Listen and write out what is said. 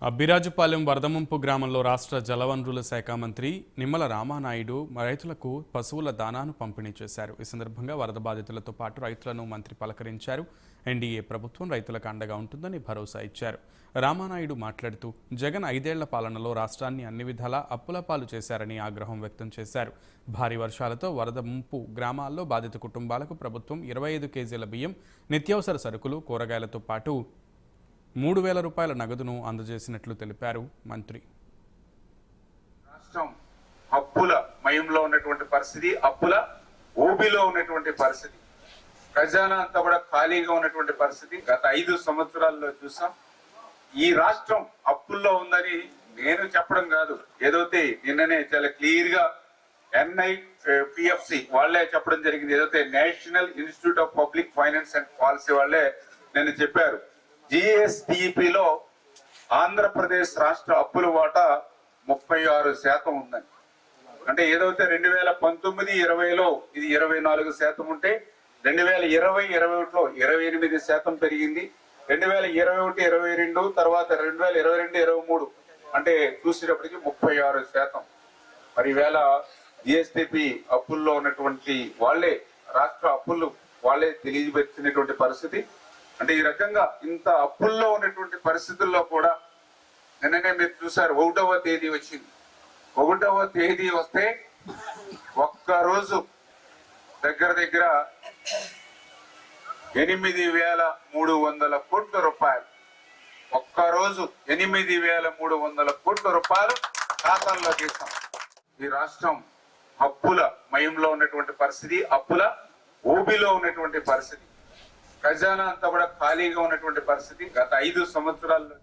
అబ్బిరాజుపాలెం వరదముంపు గ్రామంలో రాష్ట్ర జలవనరుల శాఖ మంత్రి నిమ్మల రామానాయుడు రైతులకు పశువుల దానాను పంపిణీ చేశారు. ఈ సందర్భంగా వరద బాధితులతో పాటు రైతులను మంత్రి పలకరించారు. ఎన్డీఏ ప్రభుత్వం రైతులకు అండగా ఉంటుందని భరోసా ఇచ్చారు. రామానాయుడు మాట్లాడుతూ జగన్ 5 ఏళ్ల పాలనలో రాష్ట్రాన్ని అన్ని విధాలా అప్పుల పాలు చేశారని ఆగ్రహం వ్యక్తం చేశారు. భారీ వర్షాలతో వరద ముంపు గ్రామాల్లో బాధిత కుటుంబాలకు ప్రభుత్వం 25 కేజీల బియ్యం, నిత్యావసర సరుకులు, కూరగాయలతో పాటు 3,000 రూపాయల నగదును అందజేసినట్లు తెలిపారు మంత్రి. రాష్ట్రం అప్పుల మయంలో ఉన్నటువంటి పరిస్థితి, అప్పుల ఊబిలో ఉన్నటువంటి పరిస్థితి, ఖజానా అంతా కూడా ఖాళీగా ఉన్నటువంటి పరిస్థితి గత 5 సంవత్సరాల్లో చూసాం. ఈ రాష్ట్రం అప్పుల్లో ఉందని నేను చెప్పడం కాదు, ఏదైతే నిన్ననే చాలా క్లియర్ గా NIPFC వాళ్ళే చెప్పడం జరిగింది. ఏదైతే national institute of public finance and policy వాళ్ళే నిన్న చెప్పారు. GSDPలో ఆంధ్రప్రదేశ్ రాష్ట్ర అప్పుల వాటా 36% ఉందని. అంటే ఏదైతే 2019-20లో ఇది 24% ఉంటే 2020-21లో 28% పెరిగింది. 2021-22 తర్వాత 2022-23 అంటే చూసేటప్పటికి 36%. మరి ఈవేళ GSDP అప్పుల్లో ఉన్నటువంటి వాళ్ళే, రాష్ట్ర అప్పులు వాళ్ళే తెలియజేసినటువంటి పరిస్థితి. అంటే ఈ రకంగా ఇంత అప్పుల్లో ఉన్నటువంటి పరిస్థితుల్లో కూడా నిన్ననే మీరు చూసారు, 1వ తేదీ వచ్చింది. 1వ తేదీ వస్తే ఒక్కరోజు దగ్గర 8,300 కోట్ల రూపాయలు, ఒక్కరోజు 8,300 కోట్ల రూపాయలు ఖాతాల్లో తీసాం. ఈ రాష్ట్రం అప్పుల మయంలో ఉన్నటువంటి పరిస్థితి, అప్పుల ఊబిలో ఉన్నటువంటి పరిస్థితి, ఖజానా అంతా కూడా ఖాళీగా ఉన్నటువంటి పరిస్థితి గత 5 సంవత్సరాల్లో